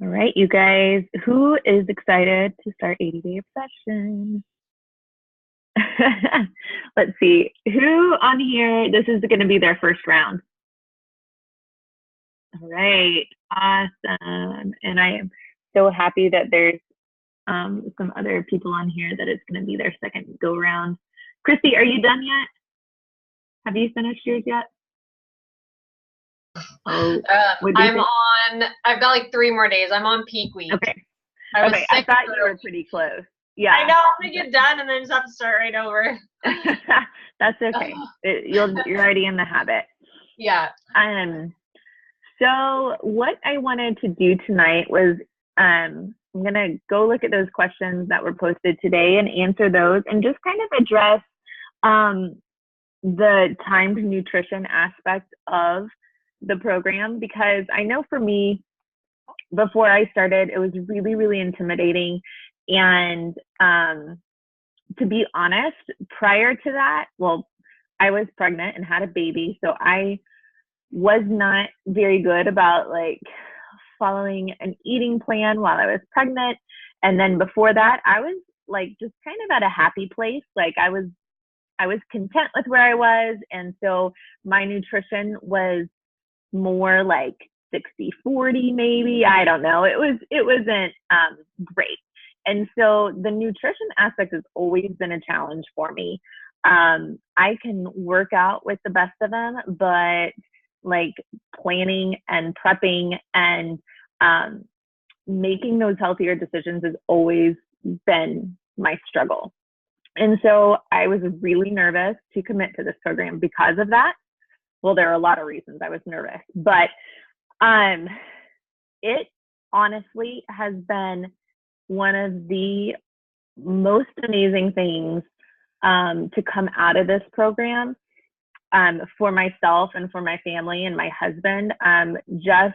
All right, you guys, who is excited to start 80-day obsession? Let's see, who on here, this is going to be their first round. All right, awesome. And I am so happy that there's some other people on here that it's going to be their second go round. Christy, are you done yet? Have you finished yours yet? Oh, I've got like 3 more days. I'm on peak week. Okay. I thought you were pretty close. Yeah. I know, I'm gonna get done and then just have to start right over. That's okay. You're already in the habit. Yeah. So what I wanted to do tonight was I'm gonna go look at those questions that were posted today and answer those and just kind of address the timed nutrition aspect of the program, because I know for me, before I started, it was really, really intimidating. And to be honest, prior to that, well, I was pregnant and had a baby, so I was not very good about like following an eating plan while I was pregnant. And then before that, I was like just kind of at a happy place. Like I was content with where I was. And so my nutrition was more like 60-40 maybe. I don't know. It wasn't great. And so the nutrition aspect has always been a challenge for me. I can work out with the best of them, but like planning and prepping and making those healthier decisions has always been my struggle. And so I was really nervous to commit to this program because of that. Well, there are a lot of reasons I was nervous, but it honestly has been one of the most amazing things to come out of this program for myself and for my family and my husband. Just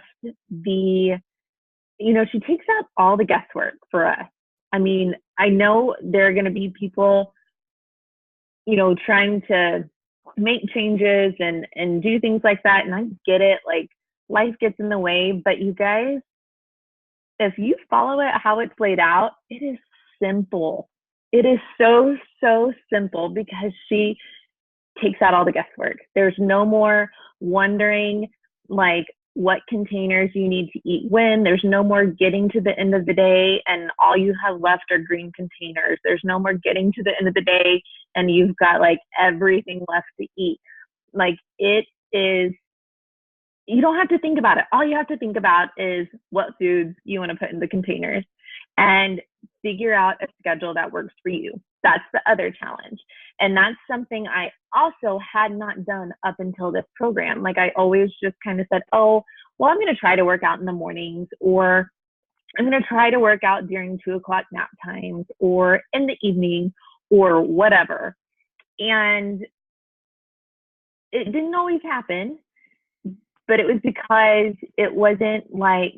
the, she takes out all the guesswork for us. I mean, I know there are going to be people, trying to make changes and do things like that. And I get it. Like life gets in the way, but you guys, if you follow it, how it's laid out, it is simple. It is so, so simple because she takes out all the guesswork. There's no more wondering like what containers you need to eat when. There's no more getting to the end of the day and all you have left are green containers. There's no more getting to the end of the day and you've got like everything left to eat. Like it is, you don't have to think about it. All you have to think about is what foods you want to put in the containers and figure out a schedule that works for you. That's the other challenge. And that's something I also had not done up until this program. Like I always just kind of said, oh, well, I'm going to try to work out in the mornings, or I'm going to try to work out during 2 o'clock nap times or in the evening or whatever. And it didn't always happen, but it was because it wasn't like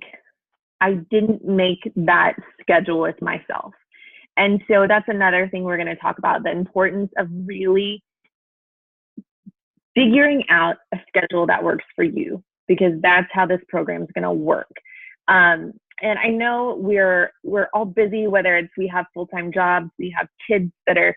I didn't make that schedule with myself. And so that's another thing we're going to talk about, the importance of really figuring out a schedule that works for you, because that's how this program is going to work. And I know we're all busy, whether it's we have full-time jobs, we have kids that are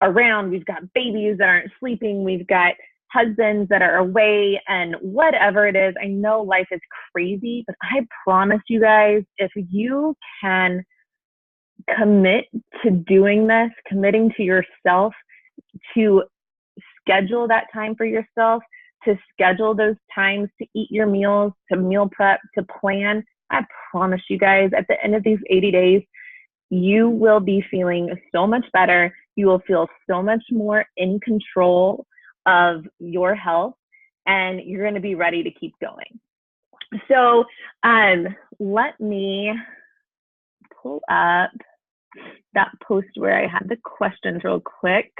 around, we've got babies that aren't sleeping, we've got husbands that are away, and whatever it is. I know life is crazy, but I promise you guys, if you can commit to doing this, committing to yourself, to schedule that time for yourself, to schedule those times to eat your meals, to meal prep, to plan, I promise you guys, at the end of these 80 days, you will be feeling so much better. You will feel so much more in control of your health, and you're going to be ready to keep going. So let me pull up that post where I had the questions real quick.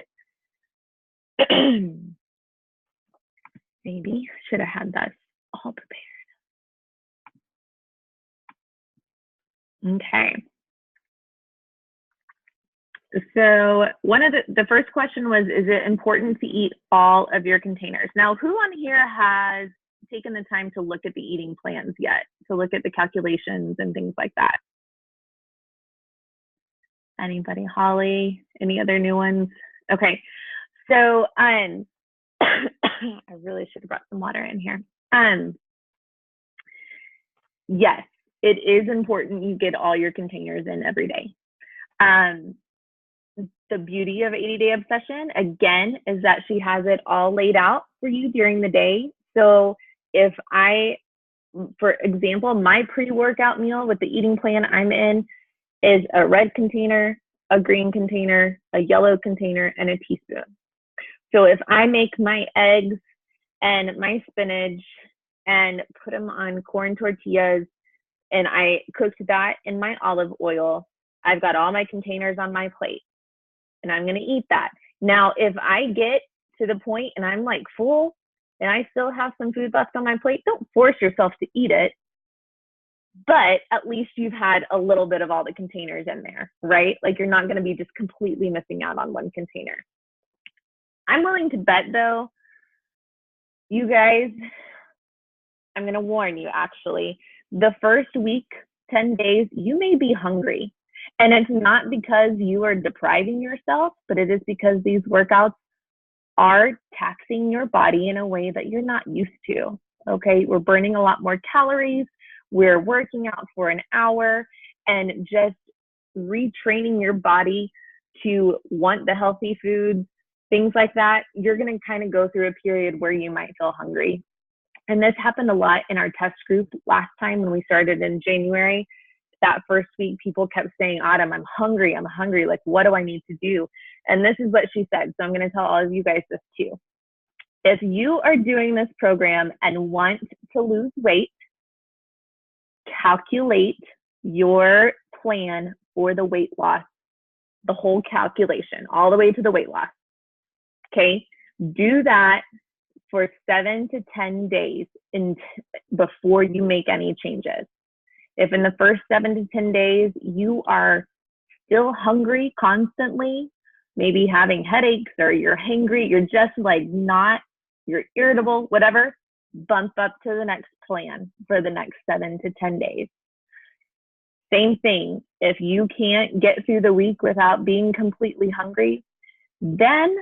Maybe should have had that all prepared. Okay. So one of the first question was, is it important to eat all of your containers? Now, who on here has taken the time to look at the eating plans yet to look at the calculations and things like that. Anybody? Holly? Any other new ones? Okay. So I really should have brought some water in here. Yes, it is important you get all your containers in every day. The beauty of 80-Day Obsession, again, is that she has it all laid out for you during the day. So if for example, my pre-workout meal with the eating plan I'm in is a red container, a green container, a yellow container, and a teaspoon. So if I make my eggs and my spinach and put them on corn tortillas and I cooked that in my olive oil, I've got all my containers on my plate and I'm going to eat that. Now, if I get to the point and I'm like full and I still have some food left on my plate, don't force yourself to eat it. But at least you've had a little bit of all the containers in there, right? Like you're not going to be just completely missing out on one container. I'm willing to bet though, you guys, I'm going to warn you actually, the first week, 10 days, you may be hungry. And it's not because you are depriving yourself, but it is because these workouts are taxing your body in a way that you're not used to. Okay, we're burning a lot more calories. We're working out for an hour and just retraining your body to want the healthy foods, things like that. You're going to kind of go through a period where you might feel hungry. And this happened a lot in our test group last time when we started in January. That first week, people kept saying, Autumn, I'm hungry. Like, what do I need to do? And this is what she said. So I'm going to tell all of you guys this too. If you are doing this program and want to lose weight, calculate your plan for the weight loss, the whole calculation, all the way to the weight loss. Okay, do that for 7 to 10 days before you make any changes. If in the first 7 to 10 days you are still hungry constantly, maybe having headaches or you're hangry, you're just like you're irritable, whatever, bump up to the next plan for the next 7 to 10 days. Same thing, if you can't get through the week without being completely hungry, then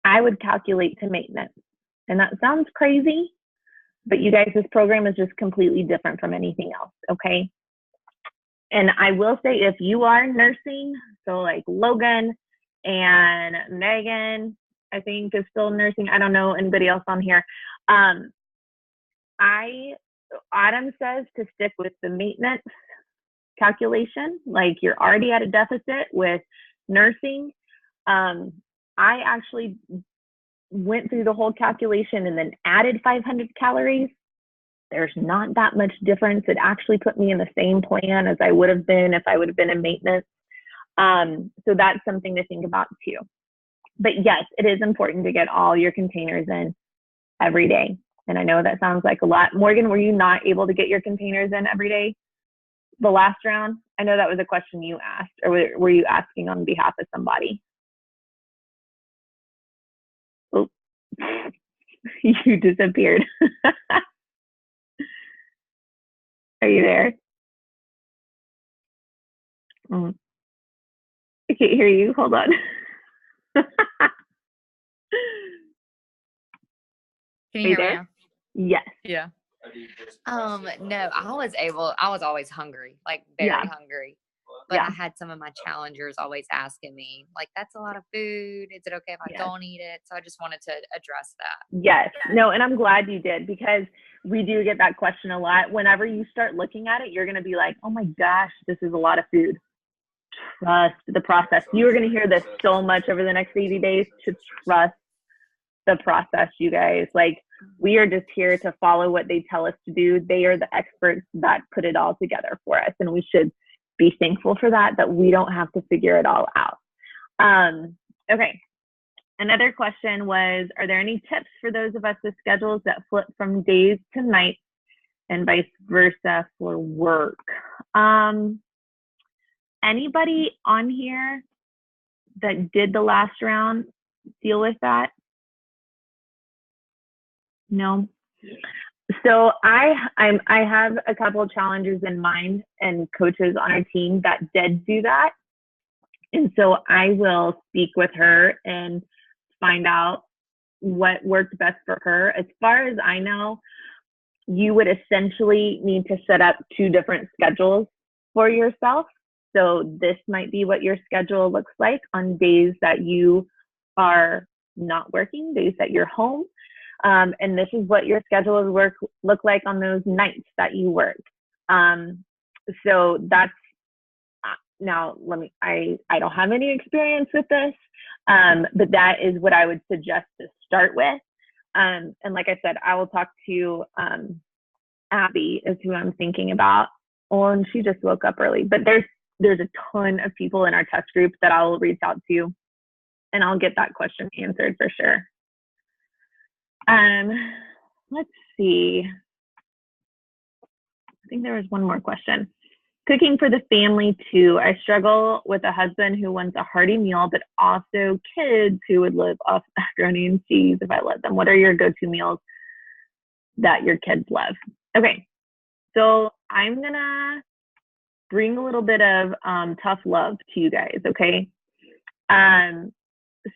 I would calculate to maintenance. And that sounds crazy, but you guys, this program is just completely different from anything else, okay? And I will say, if you are nursing, so like Logan and Megan, I think is still nursing. I don't know anybody else on here. Autumn says to stick with the maintenance calculation, like you're already at a deficit with nursing. I actually went through the whole calculation and then added 500 calories. There's not that much difference. It actually put me in the same plan as I would have been if I would have been in maintenance. So that's something to think about too. But yes, it is important to get all your containers in every day. And I know that sounds like a lot. Morgan, were you not able to get your containers in every day the last round? I know that was a question you asked, or were you asking on behalf of somebody? Oh, you disappeared. Are you there? I can't hear you. Hold on. Can you hear there? me now? Yes. Yeah. No, I was always hungry, like very hungry. But I had some of my challengers always asking me, like, that's a lot of food. Is it okay if I don't eat it? So I just wanted to address that. Yes. No, and I'm glad you did, because we do get that question a lot. Whenever you start looking at it, you're going to be like, oh my gosh, this is a lot of food. Trust the process. You are going to hear this so much over the next 80 days, to trust the process, you guys. Like, we are just here to follow what they tell us to do. They are the experts that put it all together for us, and we should be thankful for that we don't have to figure it all out. Okay. Another question was, are there any tips for those of us with schedules that flip from days to nights and vice versa for work? Anybody on here that did the last round deal with that? No? So I have a couple of challengers in mind and coaches on our team that did do that. And so I will speak with her and find out what worked best for her. As far as I know, you would essentially need to set up 2 different schedules for yourself. So this might be what your schedule looks like on days that you are not working, days that you're home. And this is what your schedule would look like on those nights that you work. So that's, now I don't have any experience with this, but that is what I would suggest to start with. And like I said, I will talk to Abby is who I'm thinking about. Oh, and she just woke up early, but there's a ton of people in our test group that I'll reach out to, and I'll get that question answered for sure. Let's see. I think there was one more question. Cooking for the family too. I struggle with a husband who wants a hearty meal, but also kids who would live off macaroni and cheese if I let them. What are your go-to meals that your kids love? Okay, so I'm gonna bring a little bit of tough love to you guys, okay?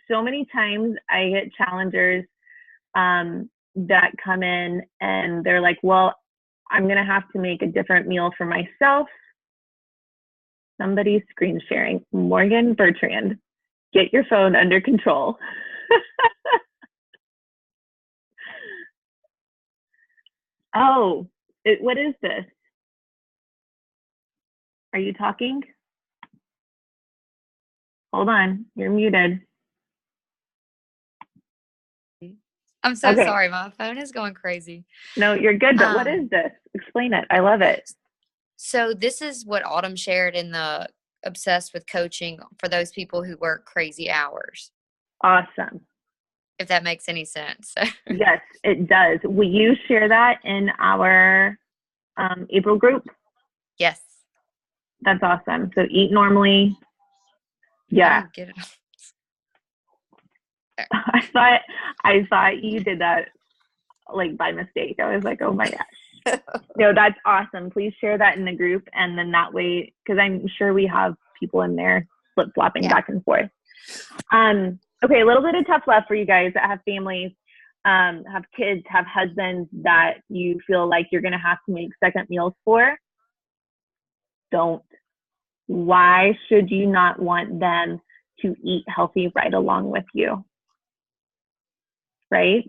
So many times I get challengers that come in and they're like, well, I'm gonna have to make a different meal for myself. Somebody's screen sharing. Morgan Bertrand, get your phone under control. Oh, what is this? Are you talking? Hold on, you're muted. I'm so sorry. My phone is going crazy. No, you're good, but what is this? Explain it. I love it. So this is what Autumn shared in the Obsessed with Coaching for those people who work crazy hours. Awesome. If that makes any sense. Yes, it does. Will you share that in our April group? Yes. That's awesome. So eat normally. Yeah. Get it. I thought you did that like by mistake. I was like, oh my gosh. No, that's awesome. Please share that in the group, and then that way, because I'm sure we have people in there flip-flopping back and forth. Okay, a little bit of tough love for you guys that have families, have kids, have husbands that you feel like you're gonna have to make second meals for. Don't. Why should you not want them to eat healthy right along with you? Right?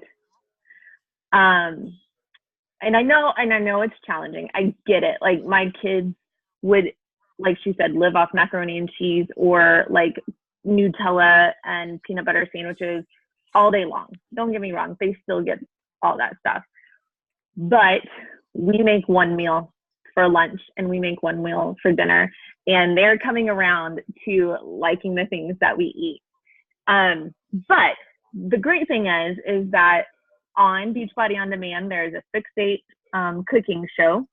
And I know it's challenging. I get it. Like my kids would, like she said, live off macaroni and cheese or like Nutella and peanut butter sandwiches all day long. Don't get me wrong. They still get all that stuff. But we make one meal for lunch and we make one meal for dinner. And they're coming around to liking the things that we eat. But the great thing is that on Beachbody On Demand, there's a 6-8 cooking show,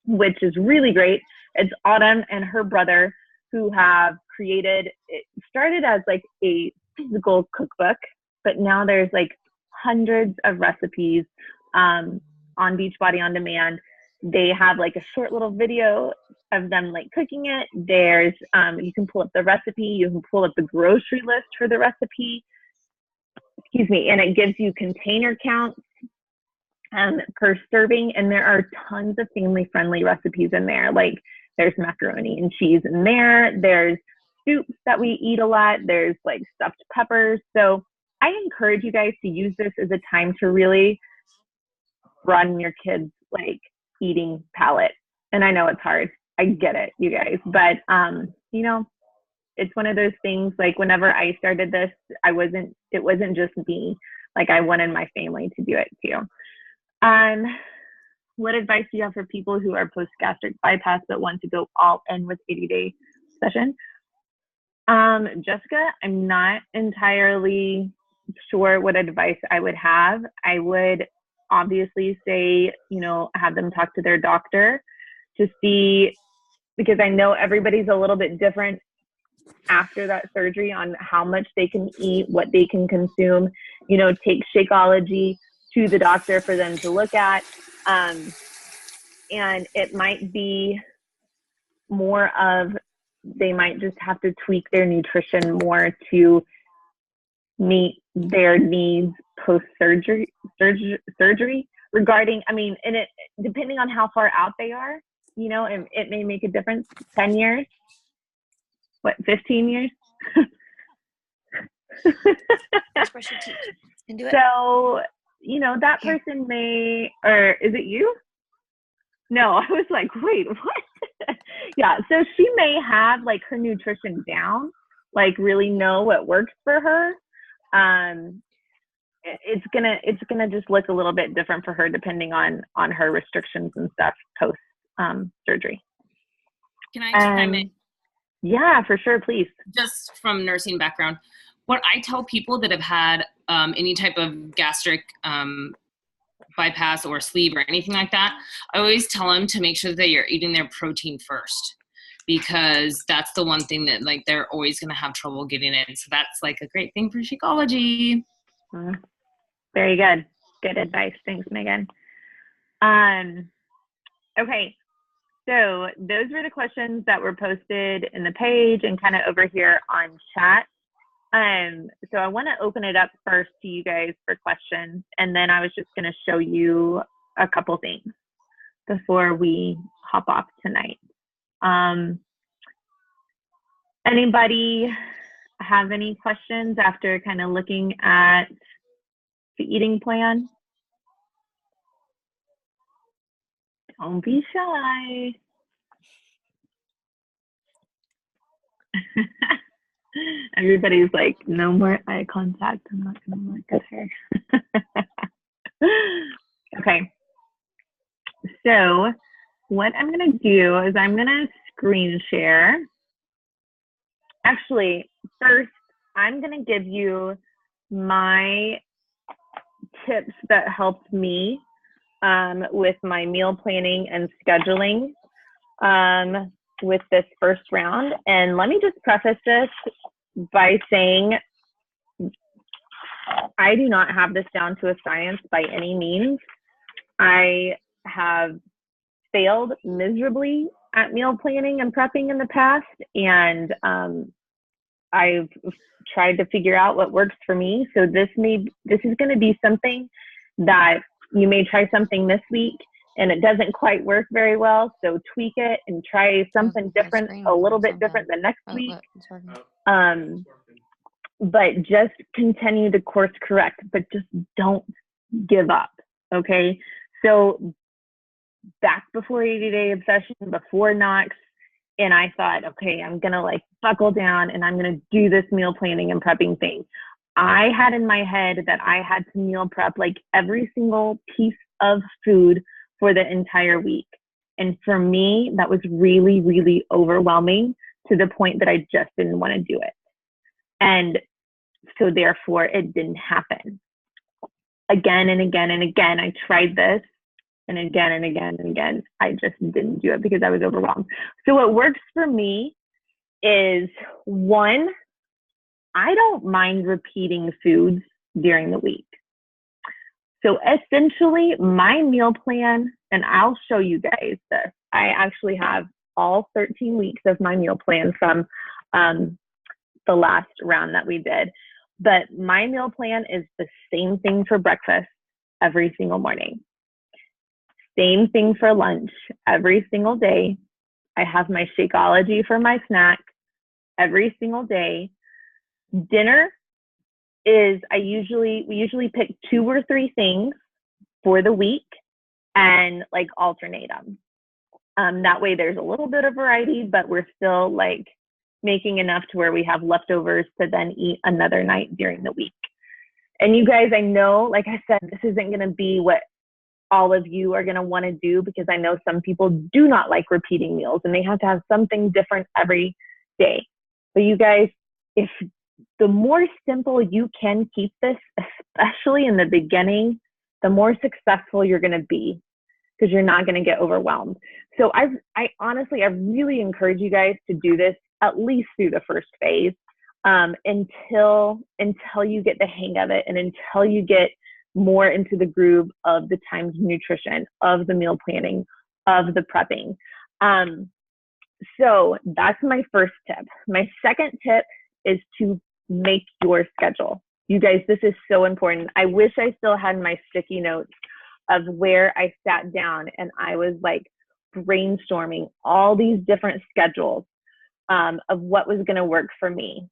which is really great. It's Autumn and her brother who have created, it started as like a physical cookbook, but now there's like hundreds of recipes on Beachbody On Demand. They have like a short little video of them like cooking it. There's, you can pull up the recipe, you can pull up the grocery list for the recipe. Excuse me, and it gives you container counts per serving, and there are tons of family-friendly recipes in there. Like there's macaroni and cheese in there. There's soups that we eat a lot. There's like stuffed peppers. So I encourage you guys to use this as a time to really broaden your kids' like eating palette. And I know it's hard. I get it, you guys, but you know, it's one of those things, like whenever I started this, it wasn't just me, like I wanted my family to do it too. What advice do you have for people who are post-gastric bypass but want to go all in with 80-day session? Jessica, I'm not entirely sure what advice I would have. I would obviously say, you know, have them talk to their doctor to see, because I know everybody's a little bit different after that surgery on how much they can eat, what they can consume. You know, take Shakeology, to the doctor for them to look at. And it might be more of, they might just have to tweak their nutrition more to meet their needs post-surgery regarding, I mean, and it, depending on how far out they are, you know, it may make a difference. 10 years, 15 years? Brush your teeth and do it. So, you know, that person may, or is it you? No, I was like, wait, what? Yeah, so she may have like her nutrition down, like really know what works for her. It's gonna just look a little bit different for her depending on her restrictions and stuff post surgery. Can I chime in? Yeah, for sure, please. Just from nursing background, what I tell people that have had any type of gastric bypass or sleeve or anything like that, I always tell them to make sure that you're eating their protein first, because that's the one thing that like they're always going to have trouble getting in. So that's like a great thing for Shakeology. Very good. Good advice. Thanks, Megan. Okay. So those were the questions that were posted in the page and kind of over here on chat. So I want to open it up first to you guys for questions, and then I was just going to show you a couple things before we hop off tonight. Anybody have any questions after kind of looking at the eating plan? Don't be shy. Everybody's like, no more eye contact. I'm not going to look at her. Okay. So what I'm going to do is I'm going to screen share. Actually, first, I'm going to give you my tips that helped me with my meal planning and scheduling with this first round. And let me just preface this by saying I do not have this down to a science by any means. I have failed miserably at meal planning and prepping in the past, and I've tried to figure out what works for me. So this is going to be something that you may try something this week and it doesn't quite work very well. So tweak it and try something different, a little bit different the next week. But just continue to course correct, but just don't give up. Okay. So back before 80-Day Obsession, before Knox, and I thought, okay, I'm going to like buckle down and I'm going to do this meal planning and prepping thing. I had in my head that I had to meal prep like every single piece of food for the entire week. And for me, that was really, really overwhelming to the point that I just didn't want to do it. And so therefore it didn't happen. Again and again and again, I tried this. And again and again and again, I just didn't do it because I was overwhelmed. So what works for me is, one, I don't mind repeating foods during the week. So essentially my meal plan, and I'll show you guys this. I actually have all 13 weeks of my meal plan from the last round that we did. But my meal plan is the same thing for breakfast every single morning. Same thing for lunch every single day. I have my Shakeology for my snack every single day. Dinner is, we usually pick 2 or 3 things for the week and like alternate them. That way there's a little bit of variety, but we're still like making enough to where we have leftovers to then eat another night during the week. And you guys, I know, like I said, this isn't going to be what all of you are going to want to do, because I know some people do not like repeating meals and they have to have something different every day. But you guys, if the more simple you can keep this, especially in the beginning, the more successful you're going to be, because you're not going to get overwhelmed. So I honestly, I really encourage you guys to do this at least through the first phase, until you get the hang of it and until you get more into the groove of the timed nutrition, of the meal planning, of the prepping. So that's my first tip. My second tip is to make your schedule. You guys, this is so important. I wish I still had my sticky notes of where I sat down and I was like brainstorming all these different schedules of what was going to work for me.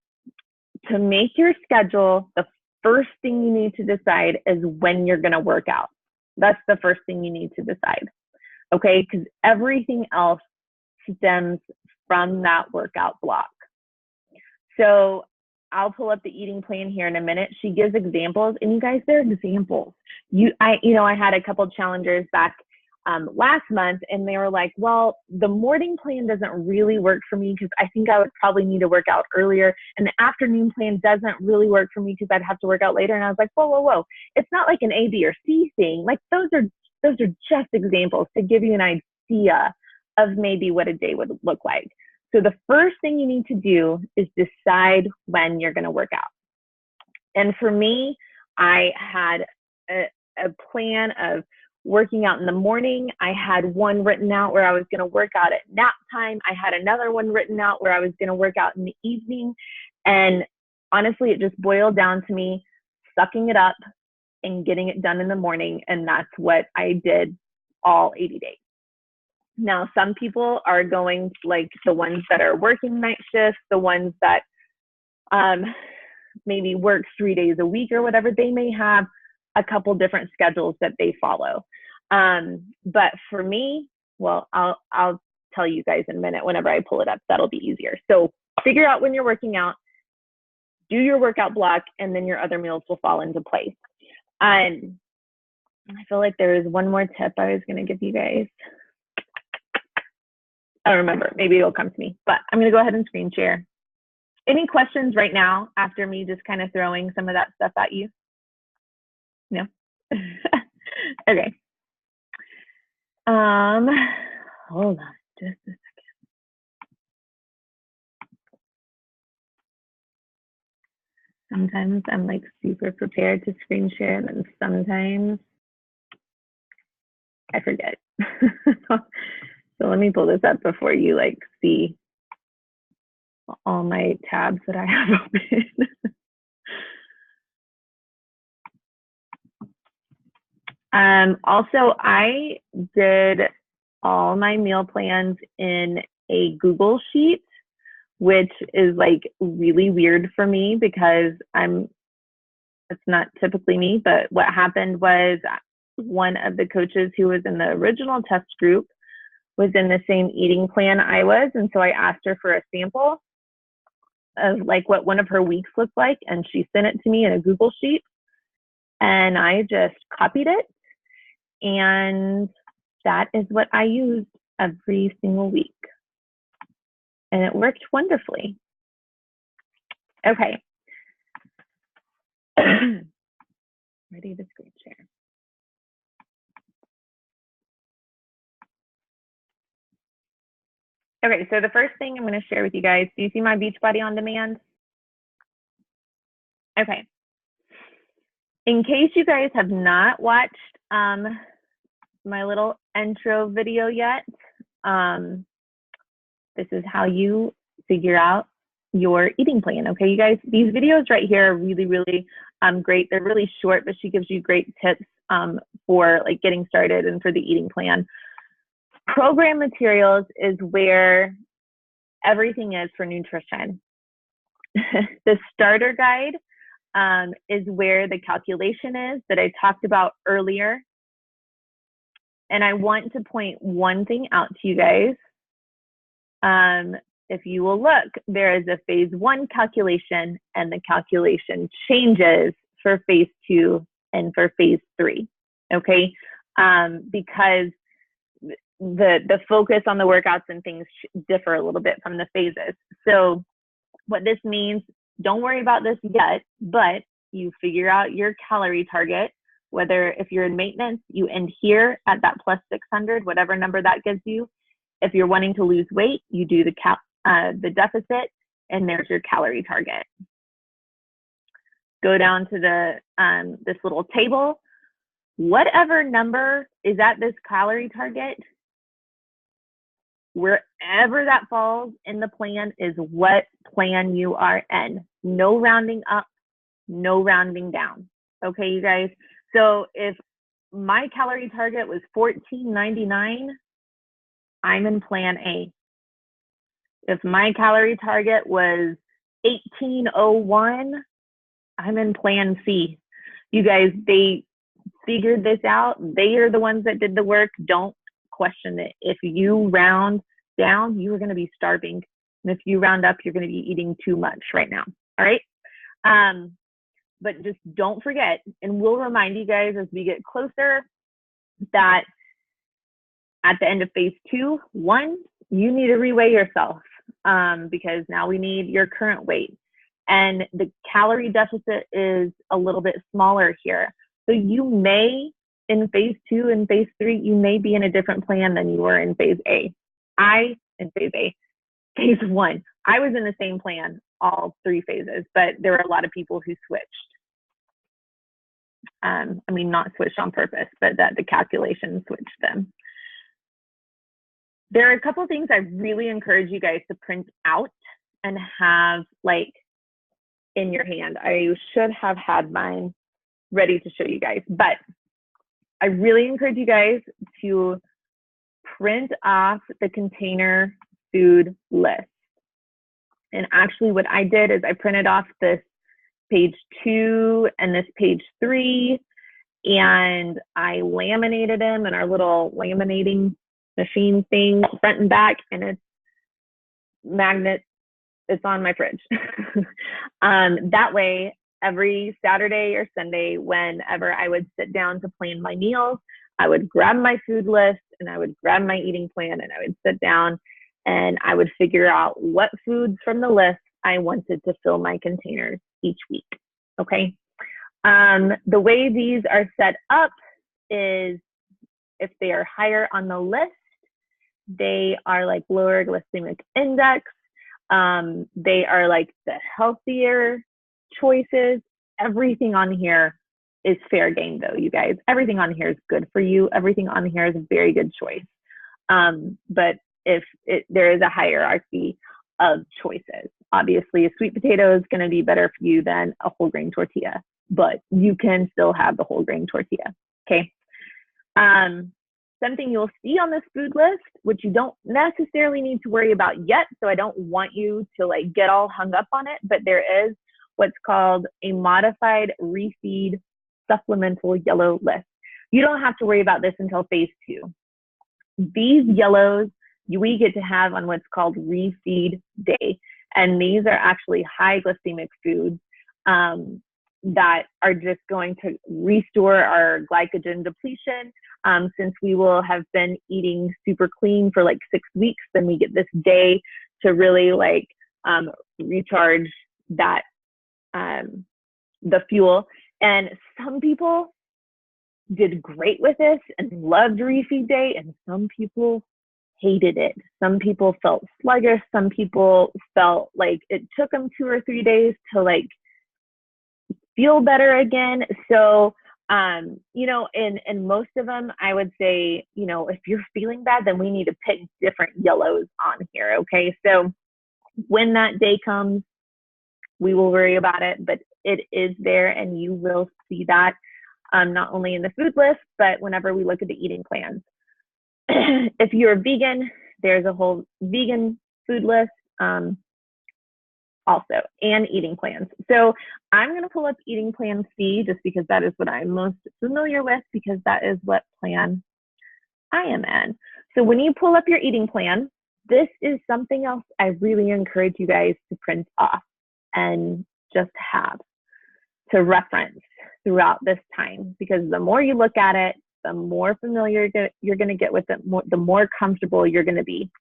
To make your schedule, the first thing you need to decide is when you're going to work out. That's the first thing you need to decide. Okay? Because everything else stems from that workout block. So I'll pull up the eating plan here in a minute. She gives examples, and you guys, they're examples. I had a couple challengers back last month, and they were like, well, the morning plan doesn't really work for me because I think I would probably need to work out earlier, and the afternoon plan doesn't really work for me because I'd have to work out later. And I was like, whoa. It's not like an A, B, or C thing. Like those are just examples to give you an idea of maybe what a day would look like. So the first thing you need to do is decide when you're going to work out. And for me, I had a plan of working out in the morning. I had one written out where I was going to work out at nap time. I had another one written out where I was going to work out in the evening. And honestly, it just boiled down to me sucking it up and getting it done in the morning. And that's what I did all 80 days. Now, some people are going like the ones that are working night shifts, the ones that maybe work 3 days a week or whatever. They may have a couple different schedules that they follow. But for me, well, I'll tell you guys in a minute whenever I pull it up. That'll be easier. So figure out when you're working out, do your workout block, and then your other meals will fall into place. I feel like there is one more tip I was going to give you guys. I don't remember. Maybe it'll come to me, but I'm going to go ahead and screen share. Any questions right now after me just kind of throwing some of that stuff at you? No? Okay. Hold on just a second. Sometimes I'm like super prepared to screen share, and then sometimes I forget. So let me pull this up before you like see all my tabs that I have open. Also, I did all my meal plans in a Google Sheet, which is like really weird for me because it's not typically me, but what happened was one of the coaches who was in the original test group was in the same eating plan I was. And so I asked her for a sample of like what one of her weeks looked like. And she sent it to me in a Google Sheet. And I just copied it. And that is what I used every single week. And it worked wonderfully. Okay. Ready to screen share. Okay, so the first thing I'm going to share with you guys, do you see my Beachbody on demand? Okay. In case you guys have not watched my little intro video yet, this is how you figure out your eating plan. Okay, you guys, these videos right here are really, really great. They're really short, but she gives you great tips for like getting started and for the eating plan. Program materials is where everything is for nutrition. The starter guide is where the calculation is that I talked about earlier. And I want to point one thing out to you guys. If you will look, there is a phase 1 calculation, and the calculation changes for phase 2 and for phase 3. Okay, because the focus on the workouts and things differ a little bit from the phases. So what this means, don't worry about this yet, but you figure out your calorie target, whether if you're in maintenance, you end here at that plus 600, whatever number that gives you. If you're wanting to lose weight, you do the deficit, and there's your calorie target. Go down to the this little table. whatever number is at this calorie target, wherever that falls in the plan is what plan you are in. No rounding up, no rounding down. Okay, you guys? So if my calorie target was $14.99, I'm in plan A. If my calorie target was $18.01, I'm in plan C. You guys, they figured this out. They are the ones that did the work. Don't question it. If you round down, you are going to be starving. And if you round up, you're going to be eating too much right now. All right. But just don't forget, and we'll remind you guys as we get closer that at the end of phase 2, 1, you need to reweigh yourself because now we need your current weight. And the calorie deficit is a little bit smaller here. So you may, in phase 2 and phase 3, you may be in a different plan than you were in phase A. Phase 1, I was in the same plan all 3 phases, but there were a lot of people who switched. I mean, not switched on purpose, but that the calculation switched them. There are a couple of things I really encourage you guys to print out and have like in your hand. I should have had mine ready to show you guys, but I really encourage you guys to print off the container food list. And actually what I did is I printed off this page 2 and this page 3, and I laminated them in our little laminating machine thing front and back, and it's magnet. It's on my fridge. That way, every Saturday or Sunday, whenever I would sit down to plan my meals, I would grab my food list and I would grab my eating plan and I would sit down and I would figure out what foods from the list I wanted to fill my containers each week. Okay. The way these are set up is if they are higher on the list, they are like lower glycemic index. They are like the healthier choices. Everything on here is fair game though, you guys. Everything on here is good for you. Everything on here is a very good choice. But there is a hierarchy of choices. Obviously, a sweet potato is going to be better for you than a whole grain tortilla, but you can still have the whole grain tortilla. Okay. Something you'll see on this food list, which you don't necessarily need to worry about yet, so I don't want you to like get all hung up on it, but there is what's called a modified refeed supplemental yellow list. You don't have to worry about this until phase 2. These yellows we get to have on what's called refeed day, and these are actually high glycemic foods that are just going to restore our glycogen depletion. Since we will have been eating super clean for like 6 weeks, then we get this day to really like recharge that the fuel. And some people did great with this and loved refeed day, and some people hated it. Some people felt sluggish. Some people felt like it took them 2 or 3 days to like feel better again. So you know, in most of them, I would say, you know, if you're feeling bad, then we need to pick different yellows on here. Okay. So when that day comes, we will worry about it, but it is there and you will see that not only in the food list, but whenever we look at the eating plans. If you're vegan, there's a whole vegan food list. Also, and eating plans. So I'm going to pull up eating plan C just because that is what I'm most familiar with, because that is what plan I am in. So when you pull up your eating plan, this is something else I really encourage you guys to print off and just have to reference throughout this time, because the more you look at it, the more familiar you're going to get with it, the more comfortable you're going to be.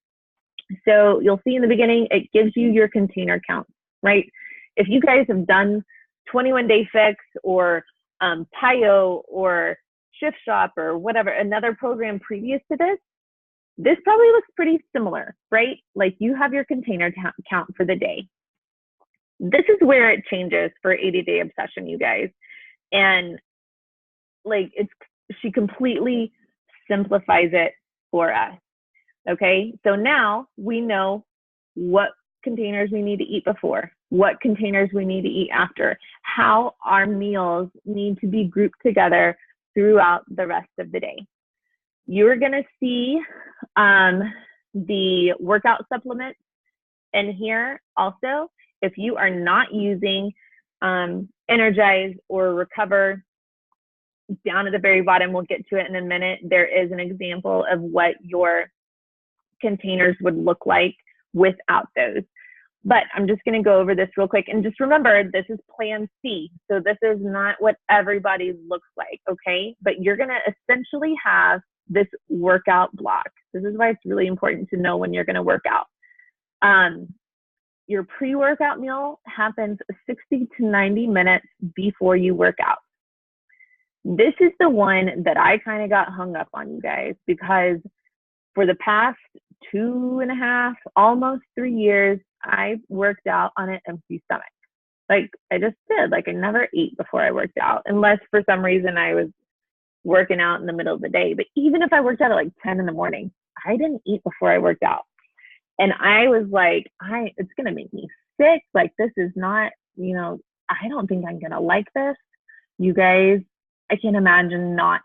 So you'll see in the beginning, it gives you your container count, right? If you guys have done 21-Day Fix or PIO or Shift Shop or whatever, another program previous to this probably looks pretty similar, right? Like you have your container count for the day. This is where it changes for 80-Day Obsession, you guys. And like it's she completely simplifies it for us. Okay, so now we know what containers we need to eat before, what containers we need to eat after, how our meals need to be grouped together throughout the rest of the day. You're going to see the workout supplements in here also. If you are not using Energize or Recover, down at the very bottom, we'll get to it in a minute, there is an example of what your containers would look like without those. But I'm just going to go over this real quick. And just remember, this is plan C. So this is not what everybody looks like, okay? But you're going to essentially have this workout block. This is why it's really important to know when you're going to work out. Your pre-workout meal happens 60 to 90 minutes before you work out. This is the one that I kind of got hung up on, you guys, because for the past 2.5, almost 3 years, I worked out on an empty stomach. Like I just did. Like I never ate before I worked out, unless for some reason I was working out in the middle of the day. But even if I worked out at like 10 in the morning, I didn't eat before I worked out. And I was like, it's going to make me sick. Like this is not, I don't think I'm going to like this. You guys, I can't imagine not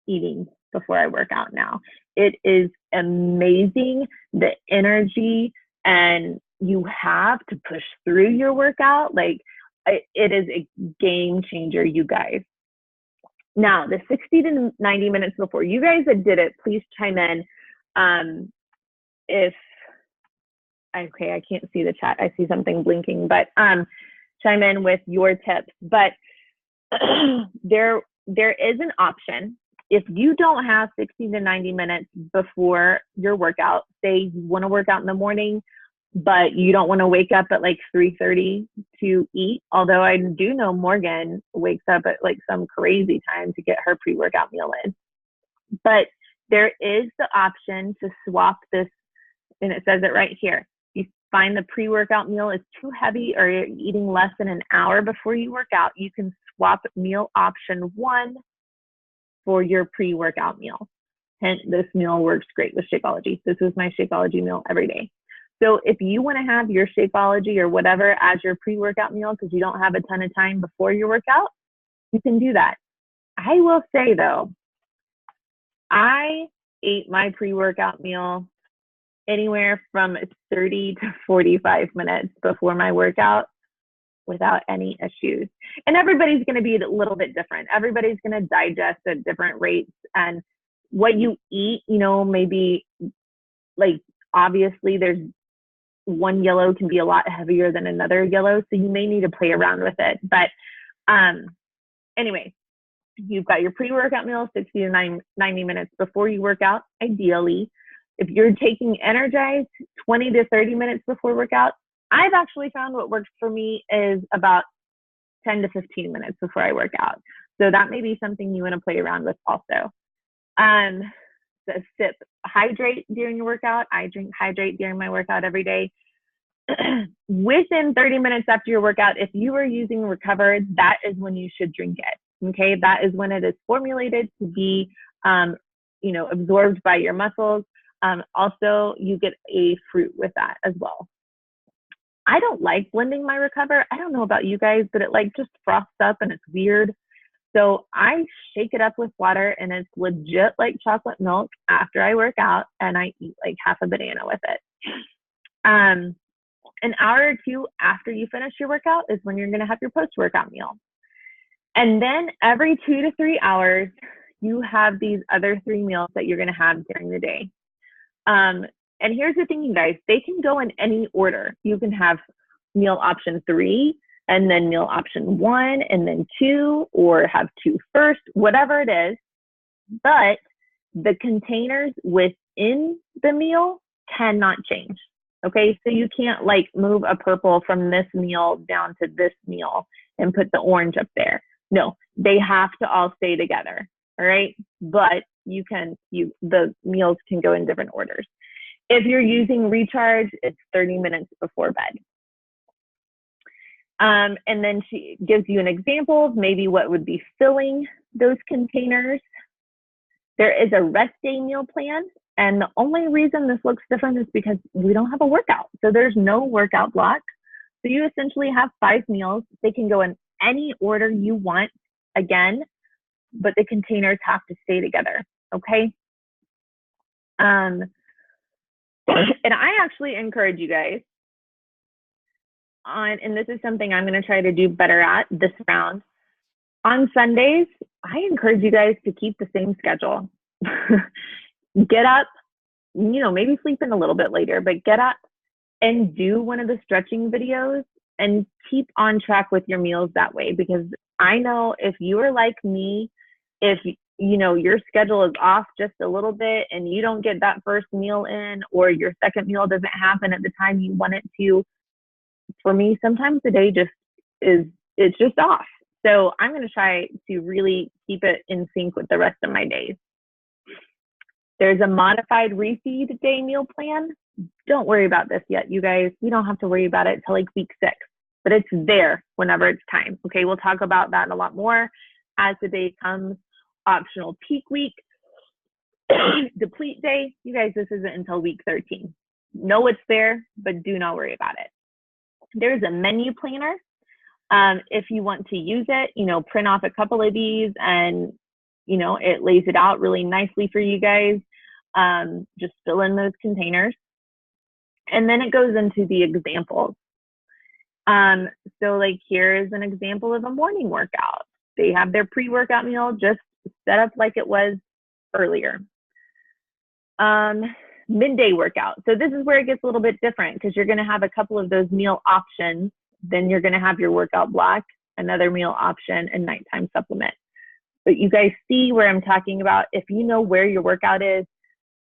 eating before I work out now. It is amazing, the energy and you have to push through your workout. Like it is a game changer, you guys. Now, the 60 to 90 minutes before, you guys that did it, please chime in. Okay, I can't see the chat. I see something blinking, but chime in with your tips. But there is an option. If you don't have 60 to 90 minutes before your workout, say you want to work out in the morning, but you don't want to wake up at like 3:30 to eat. Although I do know Morgan wakes up at like some crazy time to get her pre-workout meal in. But there is the option to swap this, and it says it right here. You find the pre-workout meal is too heavy or you're eating less than an hour before you work out, you can swap meal option 1 for your pre-workout meal. Hence, this meal works great with Shakeology. This is my Shakeology meal every day. So if you want to have your Shakeology or whatever as your pre-workout meal because you don't have a ton of time before your workout, you can do that. I will say though, I ate my pre-workout meal anywhere from 30 to 45 minutes before my workout without any issues. And everybody's going to be a little bit different. Everybody's going to digest at different rates, and what you eat, maybe like obviously there's one yellow can be a lot heavier than another yellow, so you may need to play around with it. But anyway, you've got your pre-workout meal 60 to 90 minutes before you work out, ideally. If you're taking Energize 20 to 30 minutes before workout, I've actually found what works for me is about 10 to 15 minutes before I work out. So that may be something you want to play around with also. Hydrate during your workout. I drink Hydrate during my workout every day. Within 30 minutes after your workout, if you are using Recover, that is when you should drink it. Okay, that is when it is formulated to be, absorbed by your muscles. Also, you get a fruit with that as well. I don't like blending my Recover. I don't know about you guys, but it like just froths up and it's weird. So I shake it up with water and it's legit like chocolate milk after I work out, and I eat like half a banana with it. An hour or two after you finish your workout is when you're going to have your post-workout meal. And then every 2 to 3 hours, you have these other 3 meals that you're going to have during the day. And here's the thing, you guys, they can go in any order. You can have meal option 3, and then meal option 1, and then 2, or have 2 first, whatever it is. But the containers within the meal cannot change. Okay, so you can't like move a purple from this meal down to this meal and put the orange up there. No, they have to all stay together. All right, but the meals can go in different orders. If you're using Recharge, it's 30 minutes before bed. And then she gives you an example of maybe what would be filling those containers. There is a rest day meal plan. And the only reason this looks different is because we don't have a workout. So there's no workout block. So you essentially have 5 meals. They can go in any order you want, again, but the containers have to stay together, okay? And I actually encourage you guys and this is something I'm going to try to do better at this round. On Sundays, I encourage you guys to keep the same schedule. Get up, maybe sleep in a little bit later, but get up and do one of the stretching videos and keep on track with your meals that way. Because I know if you are like me, if your schedule is off just a little bit and you don't get that first meal in, or your second meal doesn't happen at the time you want it to, for me, sometimes the day it's just off. So I'm going to try to really keep it in sync with the rest of my days. There's a modified refeed day meal plan. Don't worry about this yet, you guys. You don't have to worry about it till like week 6, but it's there whenever it's time. Okay, we'll talk about that a lot more as the day comes. Optional peak week, deplete day. You guys, this isn't until week 13. Know it's there, but do not worry about it. There's a menu planner. If you want to use it, print off a couple of these and, it lays it out really nicely for you guys. Just fill in those containers. And then it goes into the examples. So like here's an example of a morning workout. They have their pre-workout meal just set up like it was earlier. Midday workout. So this is where it gets a little bit different because you're going to have a couple of those meal options. Then you're going to have your workout block, another meal option, and nighttime supplement. But you guys see where I'm talking about. If you know where your workout is,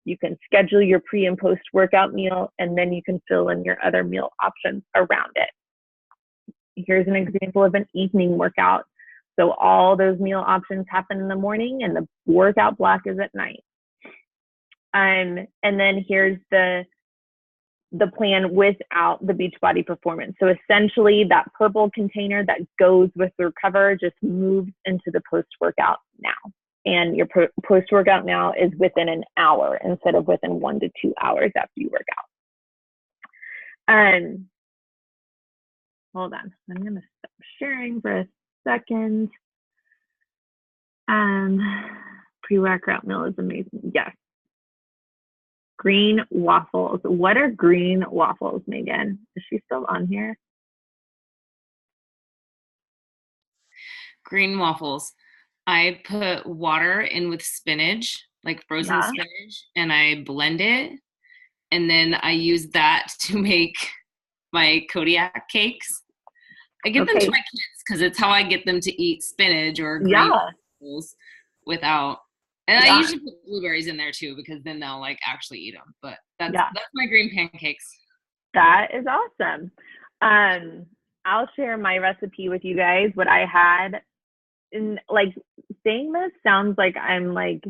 you can schedule your pre and post workout meal, and then you can fill in your other meal options around it. Here's an example of an evening workout. So all those meal options happen in the morning and the workout block is at night. And then here's the plan without the Beachbody Performance. So essentially that purple container that goes with the Recover just moves into the post-workout now. And your post-workout now is within an hour instead of within 1 to 2 hours after you work out. Hold on, I'm gonna stop sharing for a second. Pre-workout meal is amazing, yes. Green waffles. What are green waffles, Megan? Is she still on here? Green waffles. I put water in with spinach, like frozen spinach, and I blend it. And then I use that to make my Kodiak cakes. I give them to my kids because it's how I get them to eat spinach or green waffles without. And I usually put blueberries in there too because then they'll like actually eat them. But that's my green pancakes. That is awesome. I'll share my recipe with you guys. What I had, and like saying this sounds like I'm like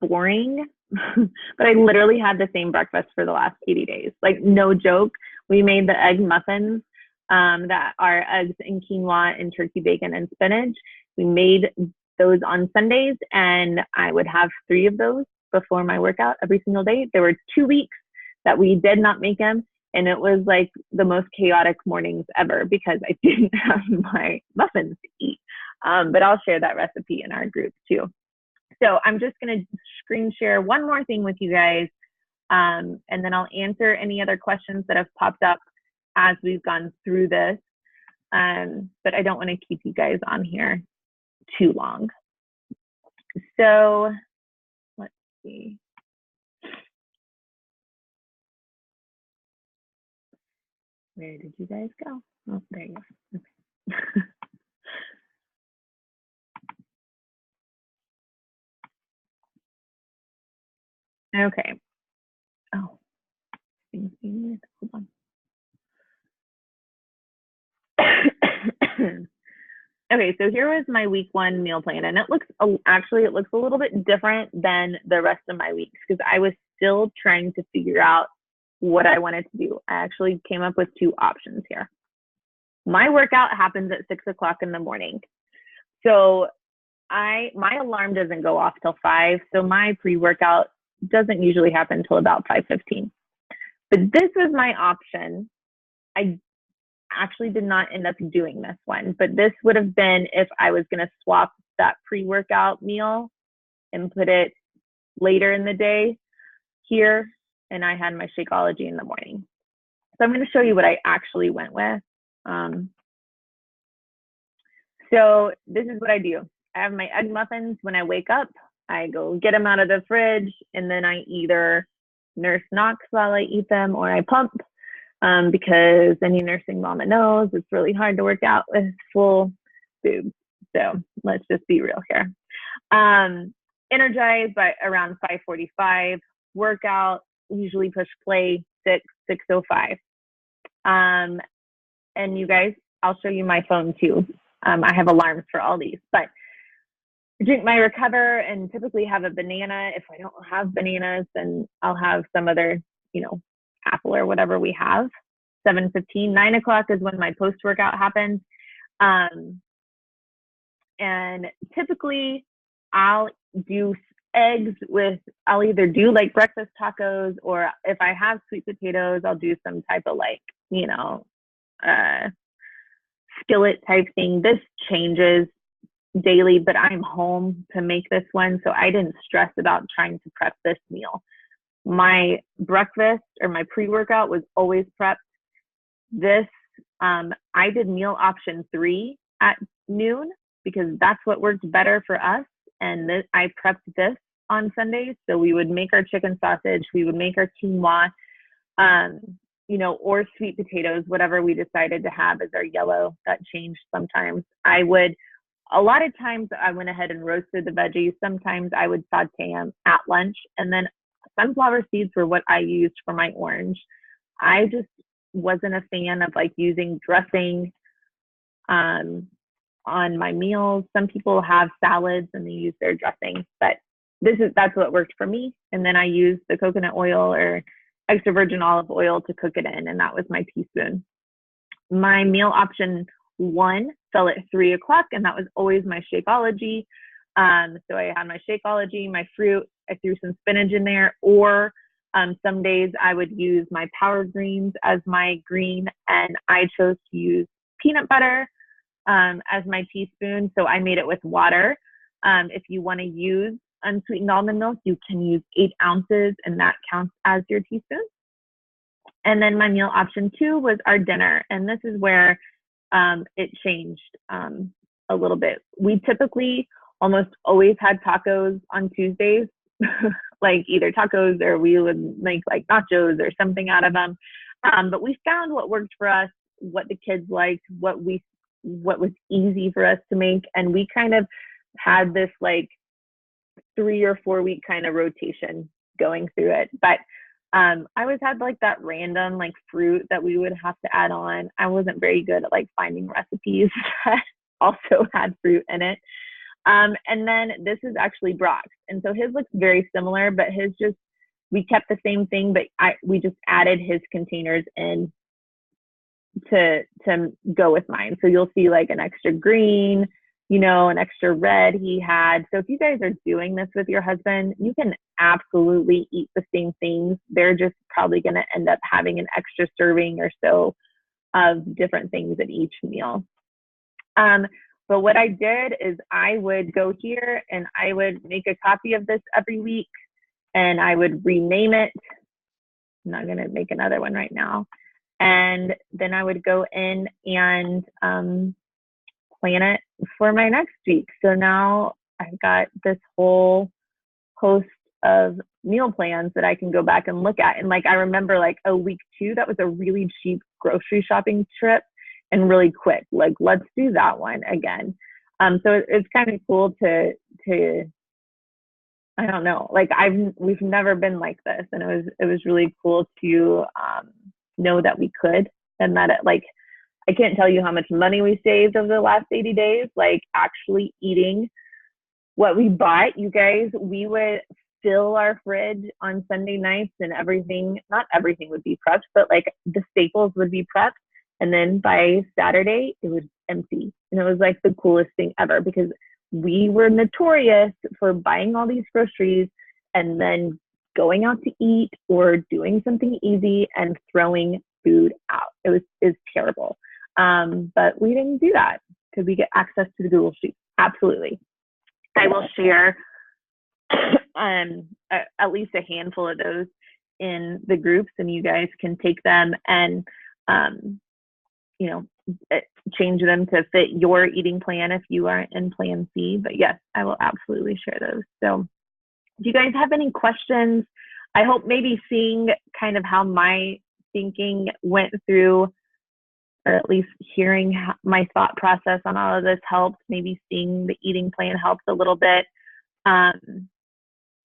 boring, but I literally had the same breakfast for the last 80 days. Like no joke. We made the egg muffins that are eggs and quinoa and turkey bacon and spinach. We made those on Sundays, and I would have 3 of those before my workout every single day. There were 2 weeks that we did not make them, and it was like the most chaotic mornings ever because I didn't have my muffins to eat. But I'll share that recipe in our group too. So I'm just going to screen share one more thing with you guys, and then I'll answer any other questions that have popped up as we've gone through this. But I don't want to keep you guys on here too long. So let's see. Where did you guys go? Oh, there you go. Okay. Okay. Oh, hold on. Okay, so here was my week 1 meal plan, and it looks actually a little bit different than the rest of my weeks because I was still trying to figure out what I wanted to do. I actually came up with 2 options here. My workout happens at 6 o'clock in the morning. So my alarm doesn't go off till 5, so my pre-workout doesn't usually happen until about 5:15. But this was my option. I actually did not end up doing this one, but this would have been if I was going to swap that pre-workout meal and put it later in the day here, and I had my Shakeology in the morning. So I'm going to show you what I actually went with. So this is what I do. I have my egg muffins when I wake up. I go get them out of the fridge, and then I either nurse Knox while I eat them, or I pump, because any nursing mama knows it's really hard to work out with full boobs. So let's just be real here. Energize by around 5:45. Workout, usually push play 6:05. And you guys, I'll show you my phone too. I have alarms for all these, but I drink my Recover and typically have a banana. If I don't have bananas, then I'll have some other, apple or whatever we have. 7:15, 9 o'clock is when my post-workout happens. And typically I'll do eggs I'll either do like breakfast tacos, or if I have sweet potatoes, I'll do some type of skillet type thing. This changes daily, but I'm home to make this one, so I didn't stress about trying to prep this meal. My breakfast or my pre-workout was always prepped. This, I did meal option 3 at noon because that's what worked better for us. And I prepped this on Sundays. So we would make our chicken sausage, we would make our quinoa, or sweet potatoes, whatever we decided to have as our yellow. That changed sometimes. A lot of times I went ahead and roasted the veggies. Sometimes I would saute them at lunch. And then sunflower seeds were what I used for my orange. I just wasn't a fan of using dressing on my meals. Some people have salads and they use their dressing, but that's what worked for me. And then I used the coconut oil or extra virgin olive oil to cook it in, and that was my teaspoon. My meal option 1 fell at 3 o'clock, and that was always my Shakeology. So I had my Shakeology, my fruit. I threw some spinach in there, or some days I would use my Power Greens as my green, and I chose to use peanut butter as my teaspoon. So I made it with water. If you want to use unsweetened almond milk, you can use 8 ounces, and that counts as your teaspoon. And then my meal option 2 was our dinner, and this is where it changed a little bit. We typically almost always had tacos on Tuesdays, like either tacos or we would make like nachos or something out of them. But we found what worked for us, what the kids liked, what was easy for us to make, and we kind of had this 3 or 4 week kind of rotation going through it. But I always had that random fruit that we would have to add on. I wasn't very good at finding recipes that also had fruit in it. And then this is actually Brock's, and so his looks very similar, but we kept the same thing, but we just added his containers in to go with mine. So you'll see an extra green, an extra red he had. So if you guys are doing this with your husband, you can absolutely eat the same things. They're just probably going to end up having an extra serving or so of different things at each meal. But what I did is I would go here and I would make a copy of this every week, and I would rename it. I'm not going to make another one right now. And then I would go in and plan it for my next week. So now I've got this whole host of meal plans that I can go back and look at. And I remember week 2, that was a really cheap grocery shopping trip and really quick. Let's do that one again. So it's kind of cool to I don't know, we've never been like this, and it was really cool to know that we could, and that I can't tell you how much money we saved over the last 80 days, actually eating what we bought. You guys, we would fill our fridge on Sunday nights, and not everything would be prepped, but the staples would be prepped. And then by Saturday, it was empty. And it was the coolest thing ever, because we were notorious for buying all these groceries and then going out to eat or doing something easy and throwing food out. It's terrible. But we didn't do that because we get access to the Google Sheets. Absolutely. I will share at least a handful of those in the groups, and you guys can take them and change them to fit your eating plan if you aren't in plan C. But yes, I will absolutely share those. So do you guys have any questions? I hope maybe seeing kind of how my thinking went through, or at least hearing my thought process on all of this helps. Maybe seeing the eating plan helps a little bit.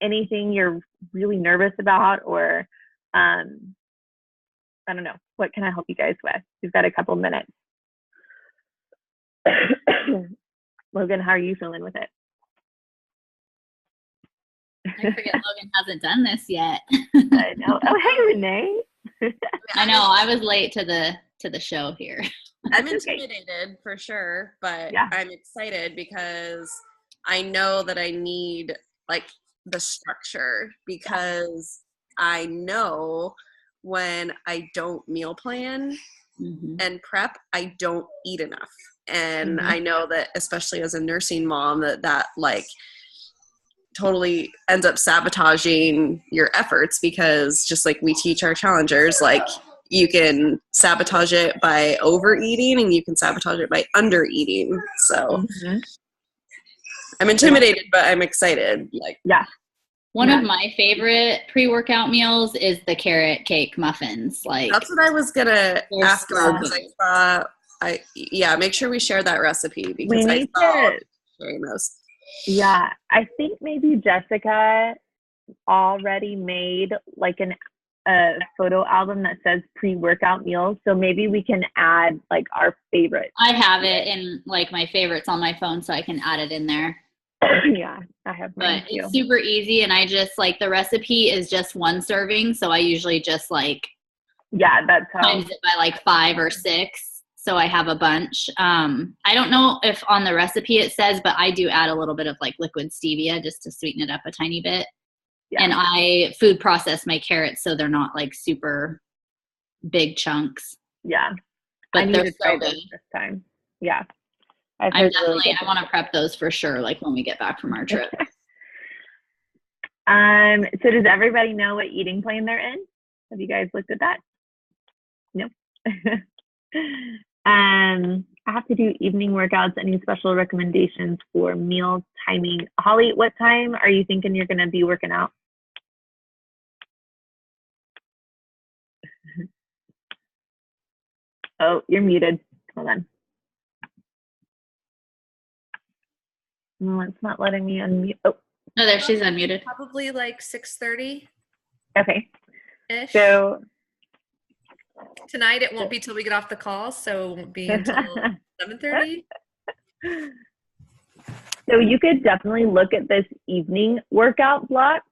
Anything you're really nervous about, or I don't know, what can I help you guys with? We've got a couple minutes. Logan, how are you feeling with it? I forget Logan hasn't done this yet. I know. Oh, hey, Renee. I know. I was late to the show here. I'm intimidated for sure, but yeah. I'm excited because I know that I need like the structure, because I know when I don't meal plan and prep, I don't eat enough. And I know that, especially as a nursing mom, that like totally ends up sabotaging your efforts, because just like we teach our challengers, like you can sabotage it by overeating and you can sabotage it by undereating. So I'm intimidated, but I'm excited. Like, one of my favorite pre-workout meals is the carrot cake muffins. Like, that's what I was gonna ask about. Make sure we share that recipe, because I saw sharing those. Yeah, I think maybe Jessica already made like a photo album that says pre-workout meals, so maybe we can add like our favorites. I have it in like my favorites on my phone, so I can add it in there. Yeah, I have mine too. It's super easy, and I just like the recipe is just one serving, so I usually just like that's how times it by like 5 or 6, so I have a bunch. I don't know if on the recipe it says, but I do add a little bit of like liquid stevia just to sweeten it up a tiny bit. And I food process my carrots so they're not like super big chunks. Yeah, but they're so good this time. Yeah. I want to prep those for sure, like when we get back from our trip. So does everybody know what eating plan they're in? Have you guys looked at that? No. I have to do evening workouts. Any special recommendations for meal timing? Holly, what time are you thinking you're going to be working out? Oh, you're muted. Hold on. No, it's not letting me unmute. Oh. No, there, she's unmuted. Probably like 6:30. Okay. Ish. So tonight it won't be till we get off the call, so it won't be until 7:30. So you could definitely look at this evening workout block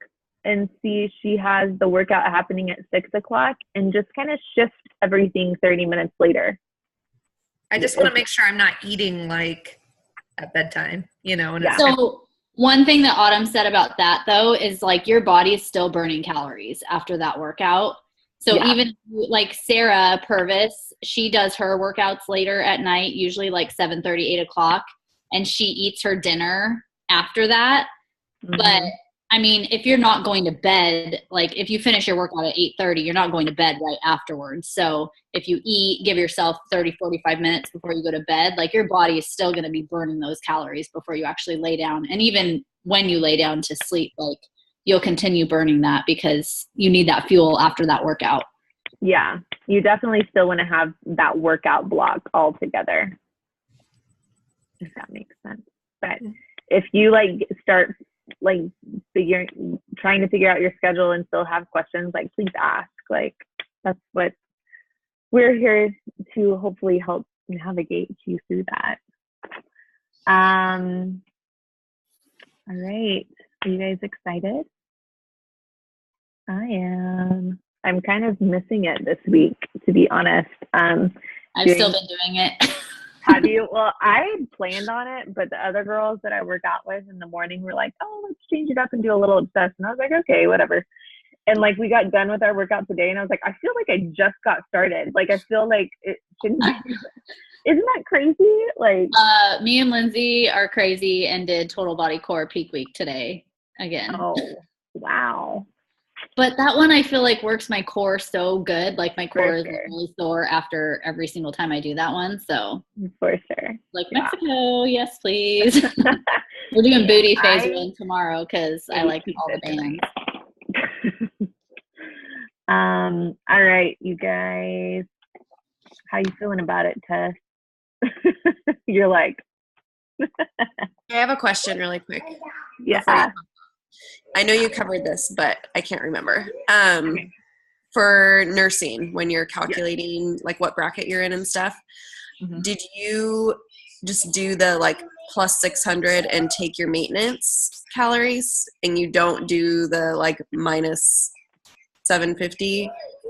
and see she has the workout happening at 6 o'clock, and just kind of shift everything 30 minutes later. I just want to make sure I'm not eating like at bedtime, And so one thing that Autumn said about that though is like your body is still burning calories after that workout. So even like Sarah Purvis, she does her workouts later at night, usually like 7:30, 8 o'clock, and she eats her dinner after that. But I mean, if you're not going to bed, like if you finish your workout at 8:30, you're not going to bed right afterwards. So if you eat, give yourself 30, 45 minutes before you go to bed, like your body is still going to be burning those calories before you actually lay down. And even when you lay down to sleep, like you'll continue burning that because you need that fuel after that workout. Yeah, you definitely still want to have that workout block all together, if that makes sense. But if you like start like trying to figure out your schedule and still have questions, like please ask. Like that's what we're here to hopefully help navigate you through that. All right, are you guys excited? I am. I'm kind of missing it this week, to be honest. I've still been doing it. Have you? Well, I planned on it, but the other girls that I work out with in the morning were like, "Oh, let's change it up and do a little obsessed." And I was like, "Okay, whatever." And like we got done with our workout today, and I was like, "I feel like I just got started. Like I feel like it shouldn't be." Isn't that crazy? Like, me and Lindsay are crazy and did total body core peak week today again. Oh, wow. But that one I feel like works my core so good. Like my core is really sore after every single time I do that one. So for sure. Like Mexico, yes, please. We're doing booty phase one tomorrow because I like all the bands. All right, you guys. How you feeling about it, Tess? You're like. I have a question really quick. Yeah. I know you covered this, but I can't remember. For nursing, when you're calculating like what bracket you're in and stuff, did you just do the like plus 600 and take your maintenance calories and you don't do the like minus 750?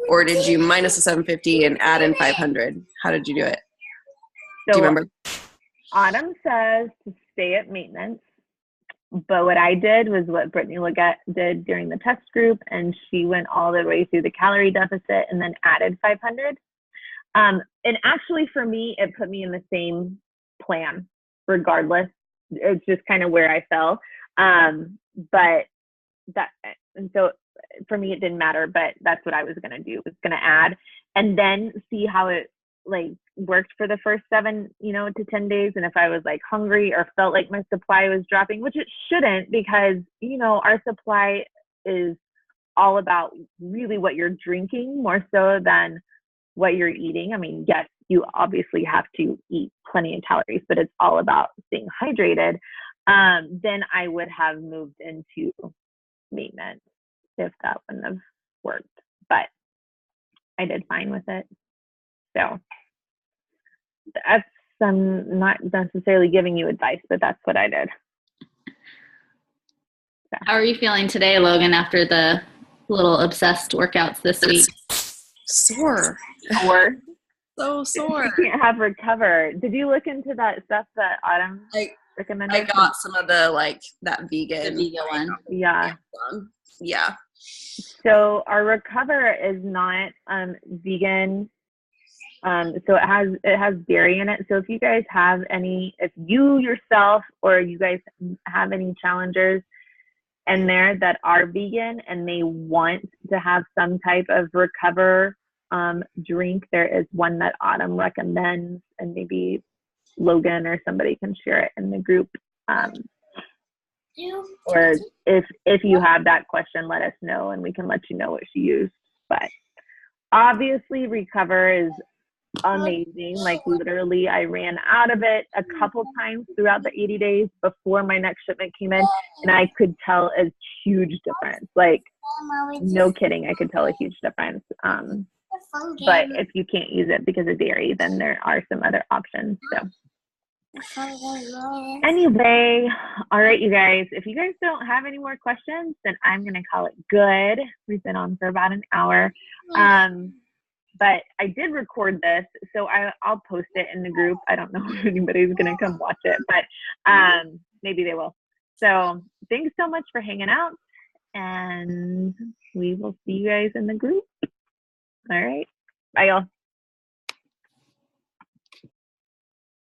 Or did you minus the 750 and add in 500? How did you do it? So, do you remember? Autumn says to stay at maintenance. But what I did was what Brittany Leggett did during the test group, and she went all the way through the calorie deficit and then added 500. And actually for me, it put me in the same plan regardless. It's just kind of where I fell. But that, and so for me, it didn't matter, but that's what I was going to do, was going to add and then see how it like worked for the first 7 to 10 days. And if I was like hungry or felt like my supply was dropping, which it shouldn't, because our supply is all about really what you're drinking more so than what you're eating. I mean, yes, you obviously have to eat plenty of calories, but it's all about staying hydrated. Then I would have moved into maintenance if that wouldn't have worked, but I did fine with it. So that's, I'm not necessarily giving you advice, but that's what I did. So. How are you feeling today, Logan, after the little obsessed workouts this week? Sore. So sore. You can't have recover. Did you look into that stuff that Autumn recommended? I got some of the like that vegan. The vegan one. Yeah. Yeah. So our recover is not vegan. So it has dairy in it. So if you guys have if you yourself or you guys have any challengers in there that are vegan and they want to have some type of recover drink, there is one that Autumn recommends, and maybe Logan or somebody can share it in the group. Or if you have that question, let us know and we can let you know what she used. But obviously recover is amazing. Like literally I ran out of it a couple times throughout the 80 days before my next shipment came in, and I could tell a huge difference. Like no kidding, I could tell a huge difference. But if you can't use it because of dairy, then there are some other options. So anyway, all right, you guys, if you guys don't have any more questions, then I'm gonna call it good. We've been on for about an hour. But I did record this, so I'll post it in the group. I don't know if anybody's going to come watch it, but maybe they will. So thanks so much for hanging out, and we will see you guys in the group. All right. Bye, y'all.